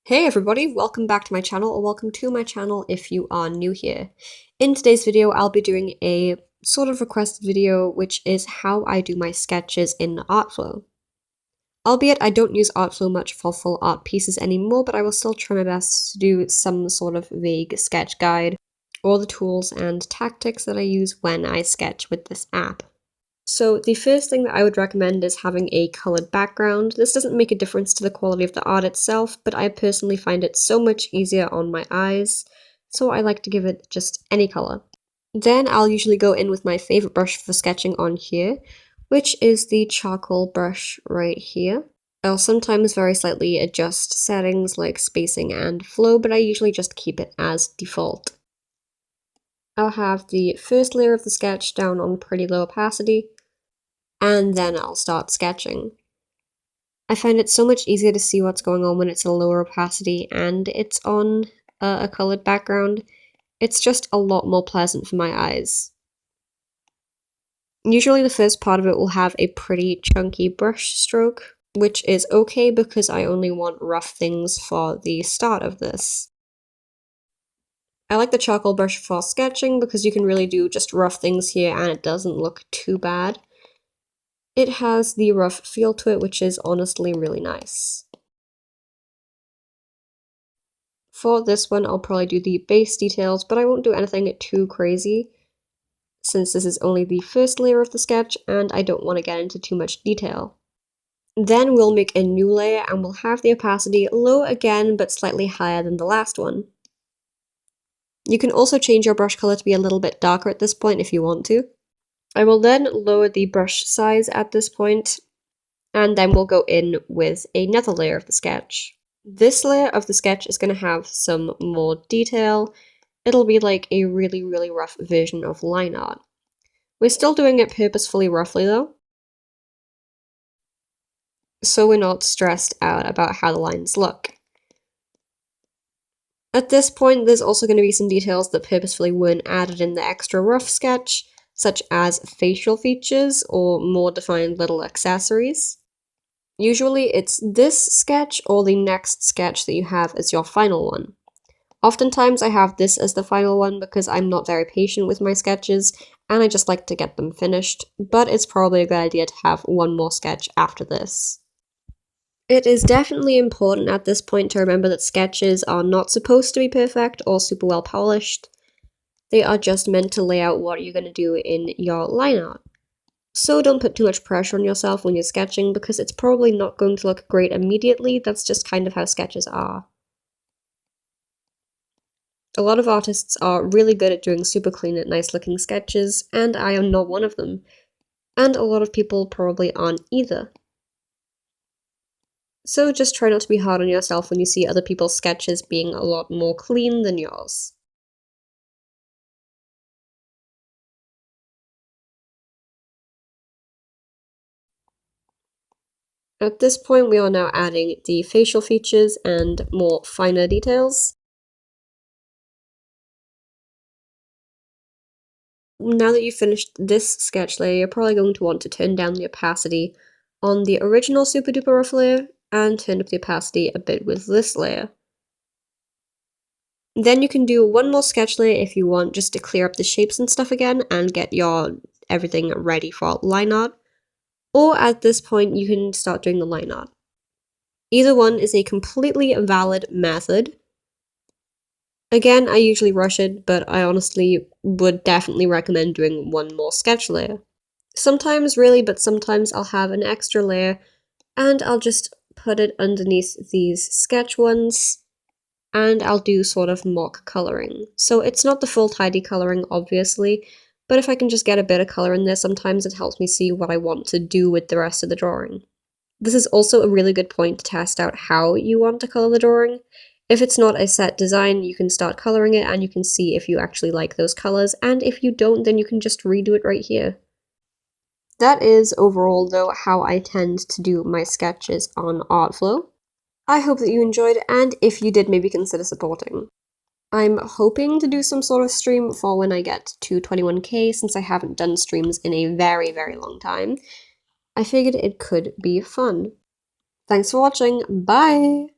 Hey everybody, welcome back to my channel, or welcome to my channel if you are new here. In today's video, I'll be doing a sort of requested video, which is how I do my sketches in Artflow. Albeit I don't use Artflow much for full art pieces anymore, but I will still try my best to do some sort of vague sketch guide, or the tools and tactics that I use when I sketch with this app. So the first thing that I would recommend is having a colored background. This doesn't make a difference to the quality of the art itself, but I personally find it so much easier on my eyes, so I like to give it just any color. Then I'll usually go in with my favorite brush for sketching on here, which is the charcoal brush right here. I'll sometimes very slightly adjust settings like spacing and flow, but I usually just keep it as default. I'll have the first layer of the sketch down on pretty low opacity, and then I'll start sketching. I find it so much easier to see what's going on when it's a lower opacity and it's on a colored background. It's just a lot more pleasant for my eyes. Usually the first part of it will have a pretty chunky brush stroke, which is okay because I only want rough things for the start of this. I like the charcoal brush for sketching because you can really do just rough things here and it doesn't look too bad. It has the rough feel to it, which is honestly really nice. For this one, I'll probably do the base details, but I won't do anything too crazy, since this is only the first layer of the sketch, and I don't want to get into too much detail. Then we'll make a new layer, and we'll have the opacity low again, but slightly higher than the last one. You can also change your brush color to be a little bit darker at this point if you want to. I will then lower the brush size at this point, and then we'll go in with another layer of the sketch. This layer of the sketch is going to have some more detail. It'll be like a really, really rough version of line art. We're still doing it purposefully roughly though, so we're not stressed out about how the lines look. At this point, there's also going to be some details that purposefully weren't added in the extra rough sketch, such as facial features or more defined little accessories. Usually it's this sketch or the next sketch that you have as your final one. Oftentimes I have this as the final one because I'm not very patient with my sketches and I just like to get them finished, but it's probably a good idea to have one more sketch after this. It is definitely important at this point to remember that sketches are not supposed to be perfect or super well polished. They are just meant to lay out what you're going to do in your line art. So don't put too much pressure on yourself when you're sketching because it's probably not going to look great immediately. That's just kind of how sketches are. A lot of artists are really good at doing super clean and nice looking sketches, and I am not one of them. And a lot of people probably aren't either. So just try not to be hard on yourself when you see other people's sketches being a lot more clean than yours. At this point, we are now adding the facial features and more finer details. Now that you've finished this sketch layer, you're probably going to want to turn down the opacity on the original super duper rough layer and turn up the opacity a bit with this layer. Then you can do one more sketch layer if you want, just to clear up the shapes and stuff again and get your everything ready for line art. Or at this point, you can start doing the line art. Either one is a completely valid method. Again, I usually rush it, but I honestly would definitely recommend doing one more sketch layer. Sometimes really, but sometimes I'll have an extra layer and I'll just put it underneath these sketch ones and I'll do sort of mock coloring. So it's not the full tidy coloring, obviously, but if I can just get a bit of color in there, sometimes it helps me see what I want to do with the rest of the drawing. This is also a really good point to test out how you want to color the drawing. If it's not a set design, you can start coloring it and you can see if you actually like those colors, and if you don't, then you can just redo it right here. That is overall, though, how I tend to do my sketches on Artflow. I hope that you enjoyed, and if you did, maybe consider supporting. I'm hoping to do some sort of stream for when I get to 21k, since I haven't done streams in a very, very long time. I figured it could be fun. Thanks for watching, bye!